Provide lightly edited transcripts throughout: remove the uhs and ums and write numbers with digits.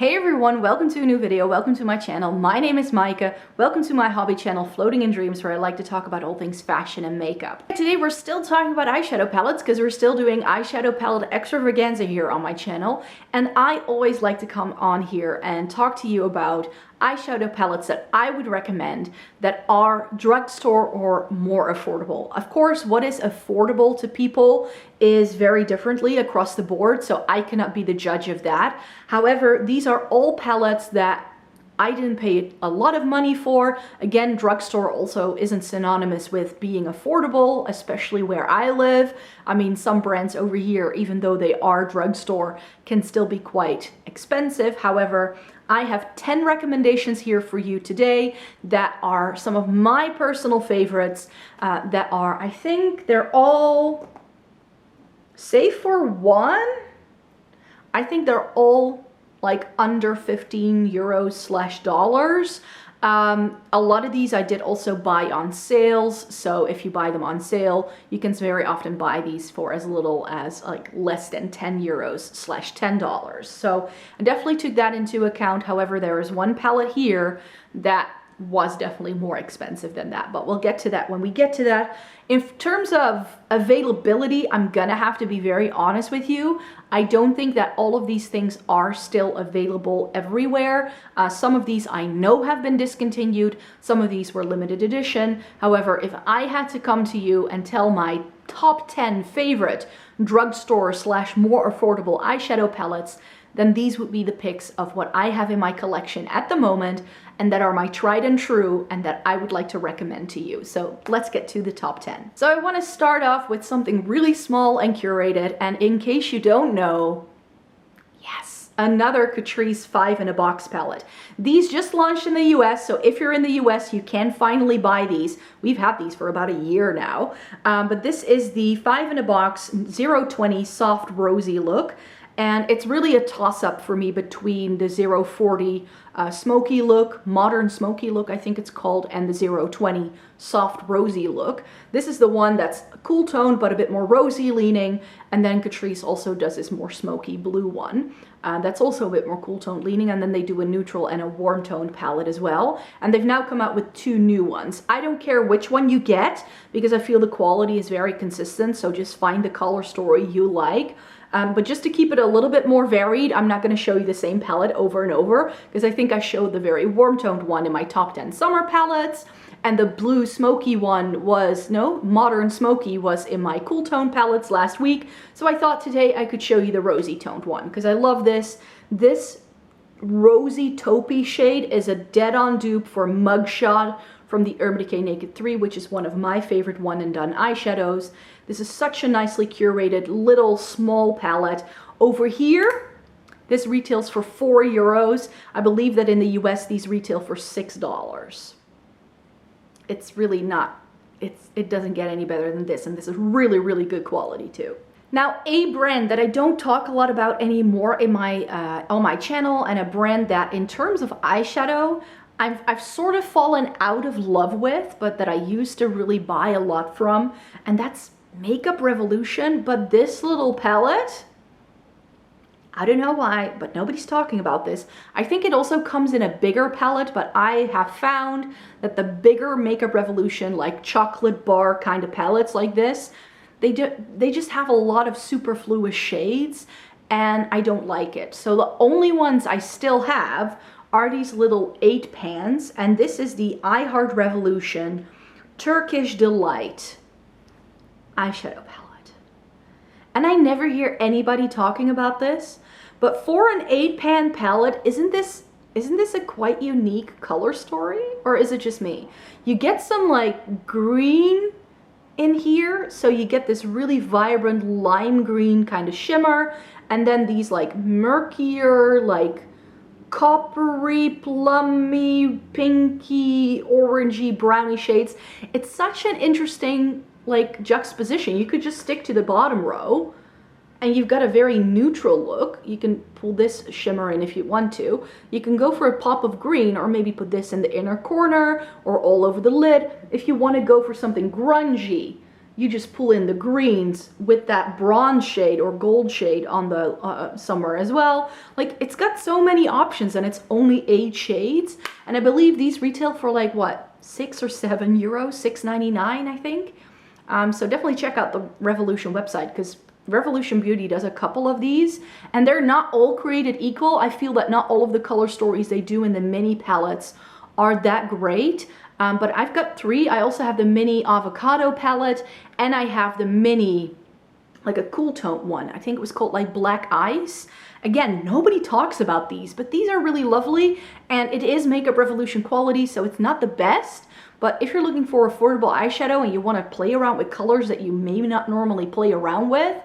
Hey everyone, welcome to a new video, welcome to my channel. My name is Maaike. Welcome to my hobby channel, Floating in Dreams, where I like to talk about all things fashion and makeup. Today we're still talking about eyeshadow palettes because we're still doing eyeshadow palette extravaganza here on my channel. And I always like to come on here and talk to you about eyeshadow palettes that I would recommend that are drugstore or more affordable. Of course, what is affordable to people is very differently across the board, so I cannot be the judge of that. However, these are all palettes that I didn't pay a lot of money for. Again, drugstore also isn't synonymous with being affordable, especially where I live. I mean, some brands over here, even though they are drugstore, can still be quite expensive. However, I have 10 recommendations here for you today that are some of my personal favorites that are, I think they're all, save for one, I think they're all like under 15 euros / dollars. A lot of these I did also buy on sales, so if you buy them on sale, you can very often buy these for as little as like less than 10 euros / $10. So I definitely took that into account. However, there is one palette here that was definitely more expensive than that, but we'll get to that when we get to that. In terms of availability, I'm gonna have to be very honest with you. I don't think that all of these things are still available everywhere. Some of these I know have been discontinued. Some of these were limited edition. However, if I had to come to you and tell my top 10 favorite drugstore / more affordable eyeshadow palettes, then these would be the picks of what I have in my collection at the moment and that are my tried and true and that I would like to recommend to you. So let's get to the top 10. So I want to start off with something really small and curated, and in case you don't know, yes, another Catrice 5 in a box palette. These just launched in the US, so if you're in the US, you can finally buy these. We've had these for about a year now, but this is the 5 in a box 020 soft rosy look. And it's really a toss-up for me between the 040 smoky look, modern smoky look I think it's called, and the 020 soft rosy look. This is the one that's cool toned but a bit more rosy leaning, and then Catrice also does this more smoky blue one. That's also a bit more cool toned leaning, and then they do a neutral and a warm toned palette as well. And they've now come out with 2 new ones. I don't care which one you get because I feel the quality is very consistent, so just find the color story you like. But just to keep it a little bit more varied, I'm not going to show you the same palette over and over because I think I showed the very warm toned one in my top 10 summer palettes, and the blue smoky one was, no, modern smoky was in my cool tone palettes last week. So I thought today I could show you the rosy toned one because I love this. This rosy taupey shade is a dead-on dupe for Mugshot from the Urban Decay Naked 3, which is one of my favorite one and done eyeshadows. This is such a nicely curated little small palette. Over here, this retails for 4 euros. I believe that in the US these retail for $6. It's really not, it doesn't get any better than this, and this is really, really good quality too. Now, a brand that I don't talk a lot about anymore in my on my channel, and a brand that in terms of eyeshadow I've sort of fallen out of love with, but that I used to really buy a lot from, and that's Makeup Revolution. But this little palette, I don't know why, but nobody's talking about this. I think it also comes in a bigger palette, but I have found that the bigger Makeup Revolution, like chocolate bar kind of palettes like this, they just have a lot of superfluous shades, and I don't like it. So the only ones I still have are these little 8 pans, and this is the I Heart Revolution Turkish Delight eyeshadow palette. And I never hear anybody talking about this, but for an 8-pan palette, isn't this a quite unique color story? Or is it just me? You get some like green in here, so you get this really vibrant lime green kind of shimmer, and then these like murkier, like coppery, plummy, pinky, orangey, browny shades. It's such an interesting like juxtaposition. You could just stick to the bottom row and you've got a very neutral look. You can pull this shimmer in if you want to. You can go for a pop of green, or maybe put this in the inner corner or all over the lid. If you want to go for something grungy, you just pull in the greens with that bronze shade or gold shade on the somewhere as well. Like, it's got so many options, and it's only 8 shades. And I believe these retail for like, what, 6 or 7 euros, 6.99, I think. So definitely check out the Revolution website, because Revolution Beauty does a couple of these, and they're not all created equal. I feel that not all of the color stories they do in the mini palettes are that great. But I've got 3. I also have the mini avocado palette, and I have the mini, like a cool tone one. I think it was called like Black Ice. Again, nobody talks about these, but these are really lovely, and it is Makeup Revolution quality, so it's not the best. But if you're looking for affordable eyeshadow and you want to play around with colors that you may not normally play around with,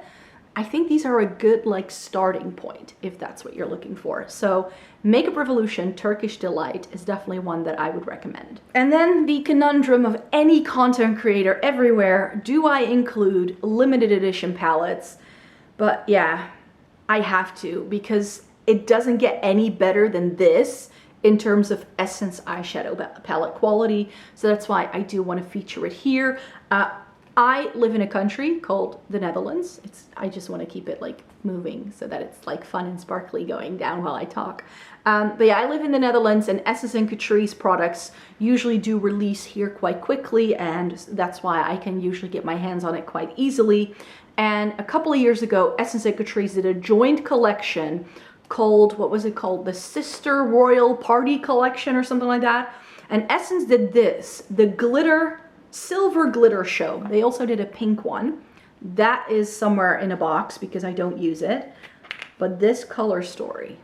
I think these are a good like starting point if that's what you're looking for. So Makeup Revolution Turkish Delight is definitely one that I would recommend. And then the conundrum of any content creator everywhere, do I include limited edition palettes? But yeah, I have to, because it doesn't get any better than this in terms of Essence eyeshadow palette quality. So that's why I do want to feature it here. I live in a country called the Netherlands. I just want to keep it like moving so that it's like fun and sparkly going down while I talk. But yeah, I live in the Netherlands, and Essence and Catrice products usually do release here quite quickly, and that's why I can usually get my hands on it quite easily. And a couple of years ago, Essence and Catrice did a joint collection called, what was it called? The Sister Royal Party Collection or something like that. And Essence did this, the glitter, silver glitter show. They also did a pink one. That is somewhere in a box because I don't use it. But this color story.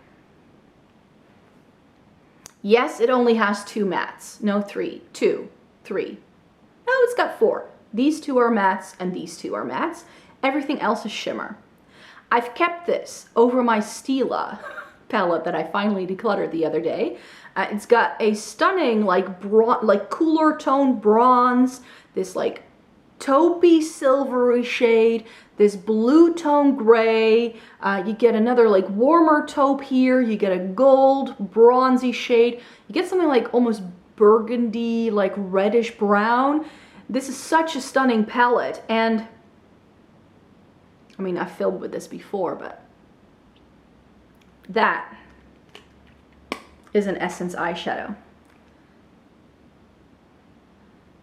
Yes, it only has 2 mattes. No, 3. 2. 3. No, it's got 4. These 2 are mattes and these 2 are mattes. Everything else is shimmer. I've kept this over my Stila palette that I finally decluttered the other day. It's got a stunning like cooler toned bronze, this like taupey silvery shade, this blue tone gray. You get another like warmer taupe here. You get a gold bronzy shade. You get something like almost burgundy, like reddish brown. This is such a stunning palette, and I mean, I've filmed with this before, but that is an Essence eyeshadow.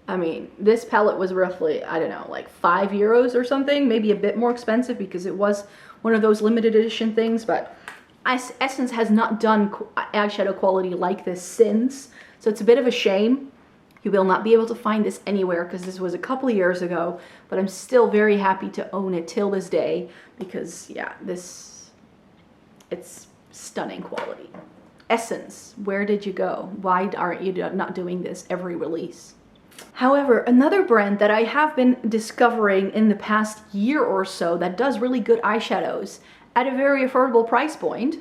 I mean, this palette was roughly, I don't know, like 5 euros or something, maybe a bit more expensive because it was one of those limited edition things, but Essence has not done eyeshadow quality like this since, so it's a bit of a shame. You will not be able to find this anywhere because this was a couple of years ago, but I'm still very happy to own it till this day because, yeah, it's stunning quality. Essence, where did you go? Why aren't you not doing this every release? However, another brand that I have been discovering in the past year or so that does really good eyeshadows at a very affordable price point,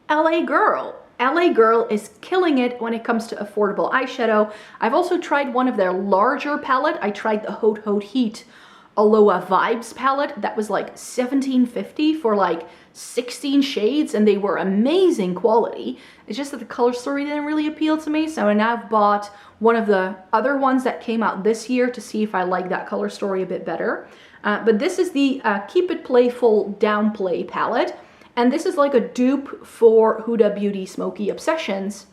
LA Girl. LA Girl is killing it when it comes to affordable eyeshadow. I've also tried one of their larger palette. I tried the Haute Haute Heat Aloha Vibes palette. That was like $17.50 for like 16 shades, and they were amazing quality. It's just that the color story didn't really appeal to me, so I now bought one of the other ones that came out this year to see if I like that color story a bit better. But this is the Keep It Playful Downplay palette. And this is like a dupe for Huda Beauty Smoky Obsessions,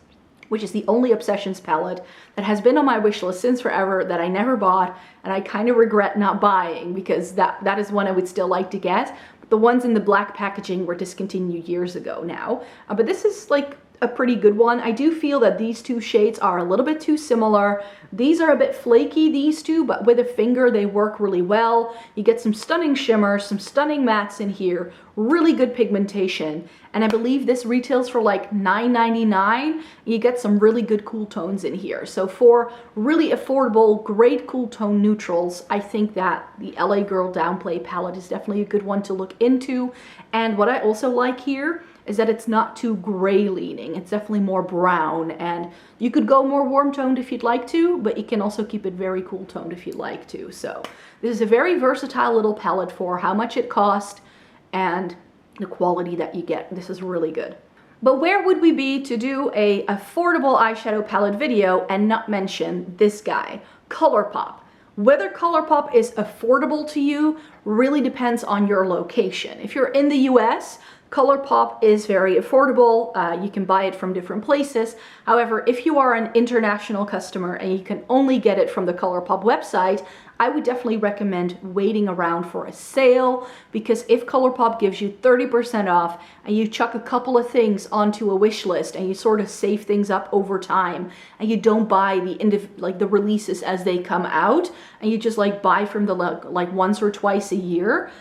which is the only Obsessions palette that has been on my wish list since forever that I never bought, and I kind of regret not buying because that is one I would still like to get. But the ones in the black packaging were discontinued years ago now. But this is like a pretty good one. I do feel that these 2 shades are a little bit too similar. These are a bit flaky, these 2, but with a finger they work really well. You get some stunning shimmers, some stunning mattes in here, really good pigmentation, and I believe this retails for like $9.99. You get some really good cool tones in here. So for really affordable, great cool tone neutrals, I think that the LA Girl Downplay palette is definitely a good one to look into. And what I also like here is that it's not too gray leaning. It's definitely more brown, and you could go more warm toned if you'd like to, but you can also keep it very cool toned if you'd like to. So this is a very versatile little palette for how much it cost and the quality that you get. This is really good. But where would we be to do a affordable eyeshadow palette video and not mention this guy, Colourpop? Whether Colourpop is affordable to you really depends on your location. If you're in the US, Colourpop is very affordable. You can buy it from different places. However, if you are an international customer and you can only get it from the Colourpop website, I would definitely recommend waiting around for a sale, because if Colourpop gives you 30% off and you chuck a couple of things onto a wish list and you sort of save things up over time and you don't buy the releases as they come out and you just like buy from the like once or twice a year,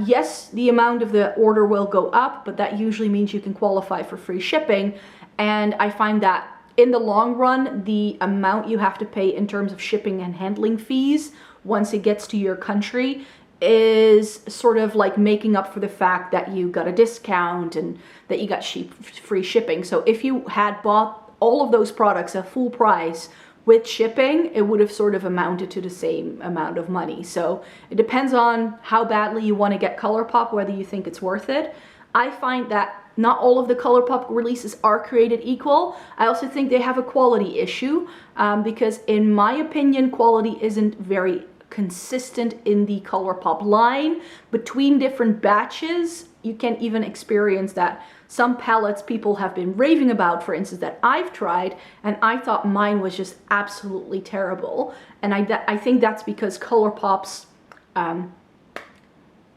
yes, the amount of the order will go up, but that usually means you can qualify for free shipping. And I find that in the long run, the amount you have to pay in terms of shipping and handling fees once it gets to your country is sort of like making up for the fact that you got a discount and that you got cheap free shipping. So if you had bought all of those products at full price with shipping, it would have sort of amounted to the same amount of money. So it depends on how badly you want to get Colourpop, whether you think it's worth it. I find that not all of the Colourpop releases are created equal. I also think they have a quality issue because in my opinion, quality isn't very consistent in the Colourpop line. Between different batches, you can even experience that some palettes people have been raving about, for instance, that I've tried, and I thought mine was just absolutely terrible. And I think that's because Colourpop's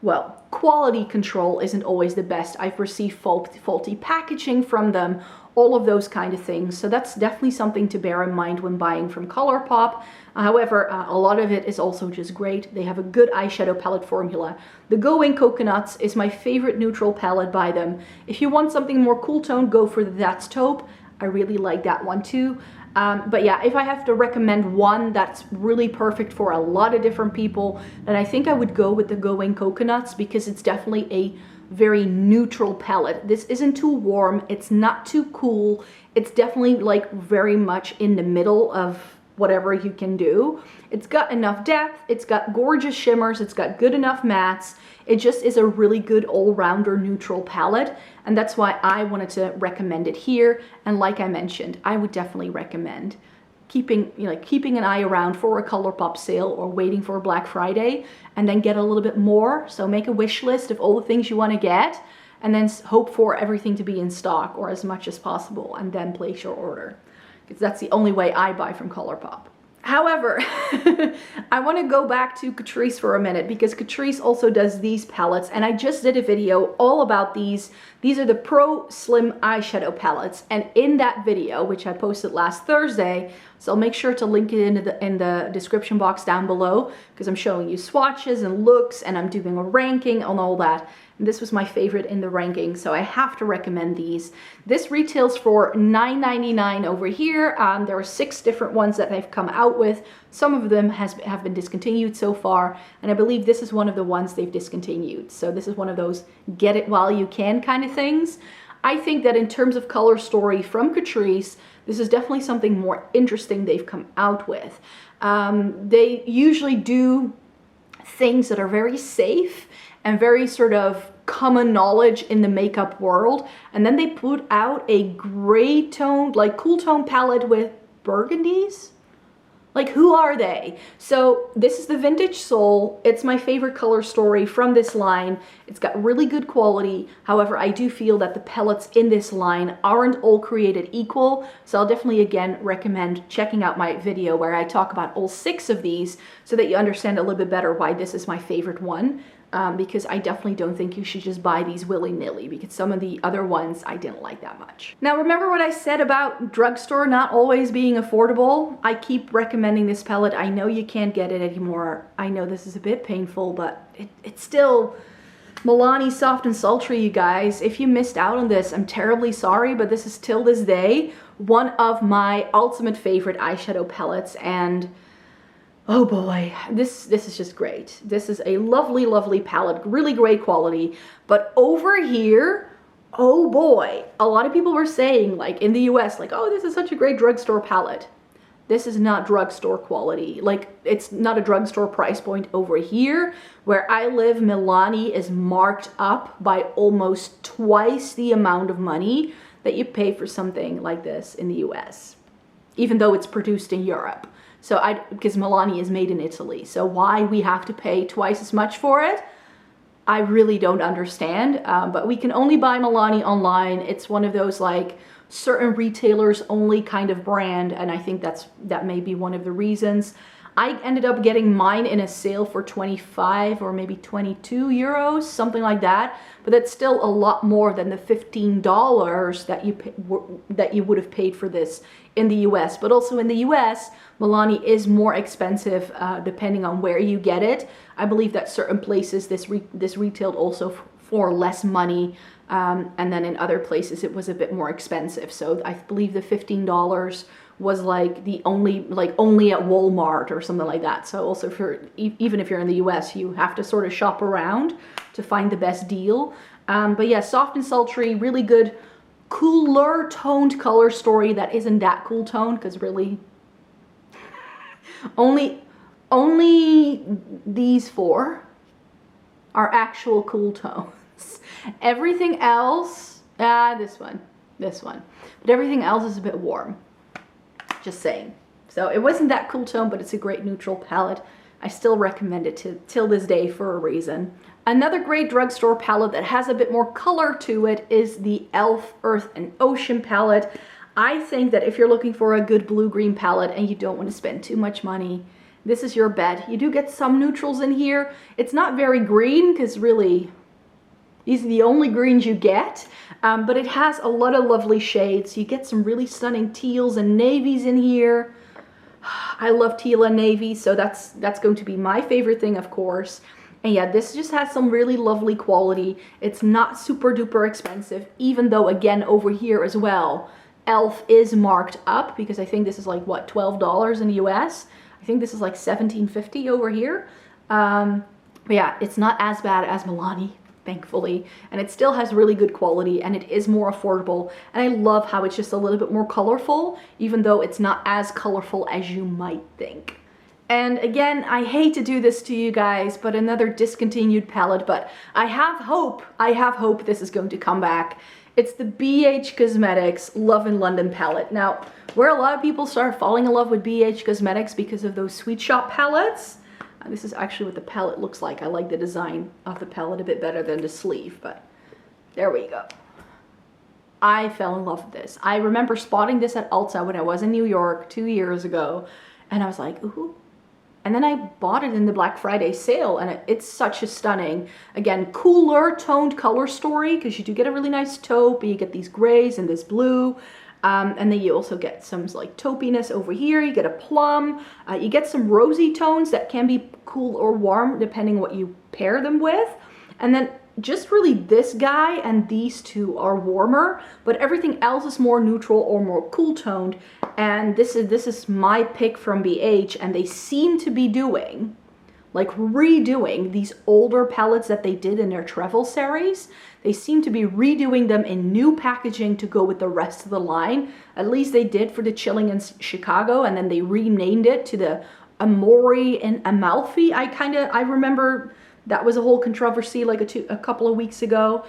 well, quality control isn't always the best. I've received faulty packaging from them, all of those kind of things. So that's definitely something to bear in mind when buying from Colourpop. However, a lot of it is also just great. They have a good eyeshadow palette formula. The Go In Coconuts is my favorite neutral palette by them. If you want something more cool tone, go for the That's Taupe. I really like that one too. But yeah, if I have to recommend one that's really perfect for a lot of different people, then I think I would go with the Go In Coconuts, because it's definitely a very neutral palette. This isn't too warm, it's not too cool, it's definitely like very much in the middle of whatever you can do. It's got enough depth, it's got gorgeous shimmers, it's got good enough mattes. It just is a really good all-rounder neutral palette, and that's why I wanted to recommend it here. And like I mentioned, I would definitely recommend keeping an eye around for a Colourpop sale or waiting for Black Friday and then get a little bit more. So make a wish list of all the things you want to get and then hope for everything to be in stock or as much as possible, and then place your order, because that's the only way I buy from Colourpop. However, I want to go back to Catrice for a minute, because Catrice also does these palettes, and I just did a video all about these. These are the Pro Slim eyeshadow palettes, and in that video, which I posted last Thursday, so I'll make sure to link it in the description box down below, because I'm showing you swatches and looks, and I'm doing a ranking on all that. And this was my favorite in the ranking, so I have to recommend these. This retails for $9.99 over here. There are 6 different ones that they've come out with. Some of them have been discontinued so far, and I believe this is one of the ones they've discontinued. So this is one of those get it while you can kind of things. I think that in terms of color story from Catrice, this is definitely something more interesting they've come out with. They usually do things that are very safe and very sort of common knowledge in the makeup world, and then they put out a gray tone, like cool tone palette with burgundies. Like, who are they? So this is the Vintage Soul. It's my favorite color story from this line. It's got really good quality. However, I do feel that the palettes in this line aren't all created equal. So I'll definitely, again, recommend checking out my video where I talk about all 6 of these so that you understand a little bit better why this is my favorite one. Because I definitely don't think you should just buy these willy-nilly, because some of the other ones I didn't like that much. Now, remember what I said about drugstore not always being affordable? I keep recommending this palette. I know you can't get it anymore. I know this is a bit painful, but it's still Milani Soft and Sultry, you guys. If you missed out on this, I'm terribly sorry, but this is till this day one of my ultimate favorite eyeshadow palettes, and oh boy, this is just great. This is a lovely, lovely palette, really great quality. But over here, oh boy, a lot of people were saying, like in the US, like, oh, this is such a great drugstore palette. This is not drugstore quality. Like, it's not a drugstore price point over here. Where I live, Milani is marked up by almost twice the amount of money that you pay for something like this in the US, even though it's produced in Europe. So because Milani is made in Italy. So why we have to pay twice as much for it, I really don't understand. But we can only buy Milani online. It's one of those like certain retailers only kind of brand. And I think that may be one of the reasons. I ended up getting mine in a sale for 25 or maybe 22 euros, something like that. But that's still a lot more than the $15 that you would have paid for this in the US. But also in the US, Milani is more expensive depending on where you get it. I believe that certain places this retailed also for less money. And then in other places it was a bit more expensive. So I believe the $15 was like only at Walmart or something like that. So also even if you're in the US, you have to sort of shop around to find the best deal. But yeah, soft and sultry, really good, cooler toned color story that isn't that cool toned, because really only these four are actual cool tones. Everything else, this one, but everything else is a bit warm. Just saying. So it wasn't that cool tone, but it's a great neutral palette. I still recommend it till this day for a reason. Another great drugstore palette that has a bit more color to it is the e.l.f. Earth and Ocean palette. I think that if you're looking for a good blue-green palette and you don't want to spend too much money, this is your bet. You do get some neutrals in here. It's not very green, because really these are the only greens you get, but it has a lot of lovely shades. You get some really stunning teals and navies in here. I love teal and navy, so that's going to be my favorite thing, of course. And yeah, this just has some really lovely quality. It's not super duper expensive, even though again over here as well, e.l.f. is marked up, because I think this is like what, $12 in the US. I think this is like $17.50 over here. But yeah, it's not as bad as Milani, thankfully, and it still has really good quality, and it is more affordable. And I love how it's just a little bit more colorful, even though it's not as colorful as you might think. And again, I hate to do this to you guys, but another discontinued palette, but I have hope this is going to come back. It's the BH Cosmetics Love in London palette. Now, where a lot of people start falling in love with BH Cosmetics because of those Sweet Shop palettes. This is actually what the palette looks like. I like the design of the palette a bit better than the sleeve, but there we go. I fell in love with this. I remember spotting this at Ulta when I was in New York 2 years ago, and I was like, ooh. And then I bought it in the Black Friday sale, and it's such a stunning, again, cooler toned color story, because you do get a really nice taupe, you get these grays and this blue. And then you also get some like taupiness over here. You get a plum. You get some rosy tones that can be cool or warm depending what you pair them with. And then just really this guy and these two are warmer, but everything else is more neutral or more cool toned. And this is my pick from BH, and they seem to be doing, like redoing these older palettes that they did in their travel series. They seem to be redoing them in new packaging to go with the rest of the line. At least they did for the Chilling in Chicago, and then they renamed it to the Amori and Amalfi. I remember that was a whole controversy like a couple of weeks ago.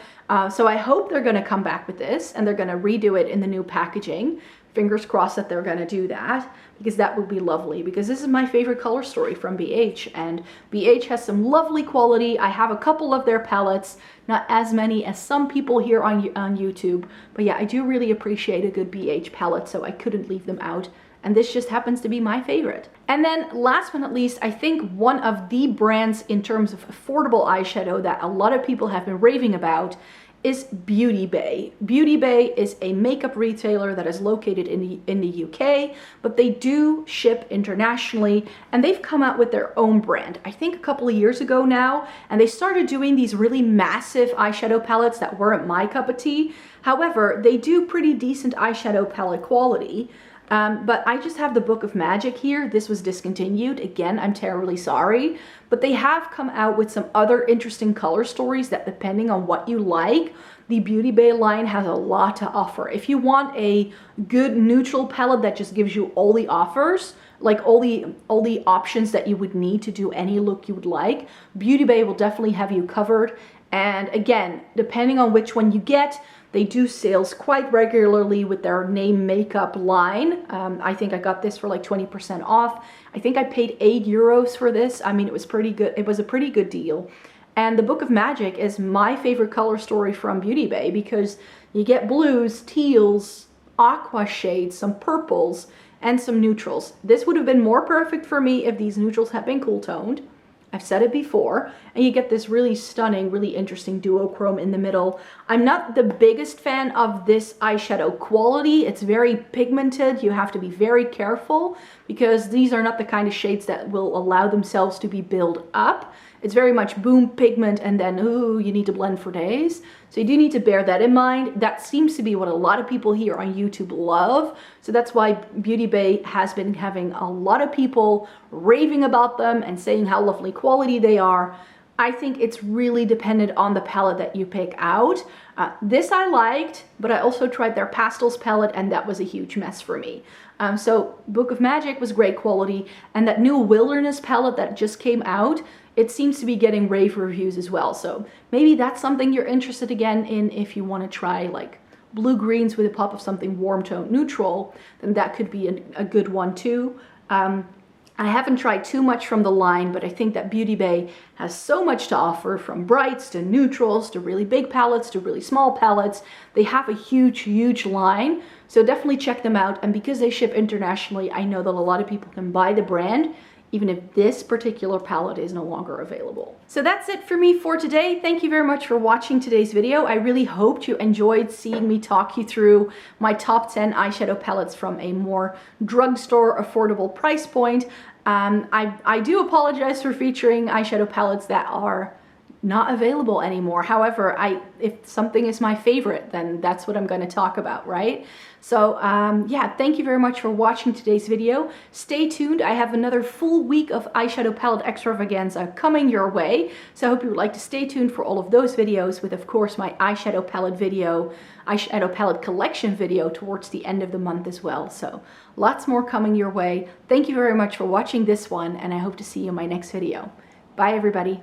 So I hope they're gonna come back with this and they're gonna redo it in the new packaging. Fingers crossed that they're gonna do that, because that would be lovely, because this is my favorite color story from BH, and BH has some lovely quality. I have a couple of their palettes, not as many as some people here on YouTube, but yeah, I do really appreciate a good BH palette, so I couldn't leave them out. And this just happens to be my favorite. And then last but not least, I think one of the brands in terms of affordable eyeshadow that a lot of people have been raving about is Beauty Bay. Beauty Bay is a makeup retailer that is located in the UK, but they do ship internationally, and they've come out with their own brand, I think a couple of years ago now, and they started doing these really massive eyeshadow palettes that weren't my cup of tea. However, they do pretty decent eyeshadow palette quality. But I just have the Book of Magic here. This was discontinued. Again, I'm terribly sorry. But they have come out with some other interesting color stories that, depending on what you like, the Beauty Bay line has a lot to offer. If you want a good neutral palette that just gives you all the offers, like all the options that you would need to do any look you would like, Beauty Bay will definitely have you covered. And again, depending on which one you get, They do sales quite regularly with their name makeup line. I think I got this for like 20% off. I think I paid €8 for this. I mean, it was pretty good. It was a pretty good deal. And the Book of Magic is my favorite color story from Beauty Bay because you get blues, teals, aqua shades, some purples, and some neutrals. This would have been more perfect for me if these neutrals had been cool toned. I've said it before, and you get this really stunning, really interesting duochrome in the middle. I'm not the biggest fan of this eyeshadow quality. It's very pigmented. You have to be very careful because these are not the kind of shades that will allow themselves to be built up. It's very much boom pigment and then, ooh, you need to blend for days. So you do need to bear that in mind. That seems to be what a lot of people here on YouTube love. So that's why Beauty Bay has been having a lot of people raving about them and saying how lovely quality they are. I think it's really dependent on the palette that you pick out. This I liked, but I also tried their Pastels palette and that was a huge mess for me. So Book of Magic was great quality, and that new Wilderness palette that just came out, it seems to be getting rave reviews as well. So maybe that's something you're interested again in if you want to try like blue greens with a pop of something warm tone neutral, then that could be a good one too. I haven't tried too much from the line, but I think that Beauty Bay has so much to offer, from brights to neutrals to really big palettes to really small palettes. They have a huge, huge line, so definitely check them out. And because they ship internationally, I know that a lot of people can buy the brand even if this particular palette is no longer available. So that's it for me for today. Thank you very much for watching today's video. I really hoped you enjoyed seeing me talk you through my top 10 eyeshadow palettes from a more drugstore affordable price point. I do apologize for featuring eyeshadow palettes that are not available anymore. However, if something is my favorite, then that's what I'm going to talk about, right? So yeah, thank you very much for watching today's video. Stay tuned. I have another full week of eyeshadow palette extravaganza coming your way. So I hope you would like to stay tuned for all of those videos, with of course my eyeshadow palette collection video towards the end of the month as well. So lots more coming your way. Thank you very much for watching this one, and I hope to see you in my next video. Bye everybody.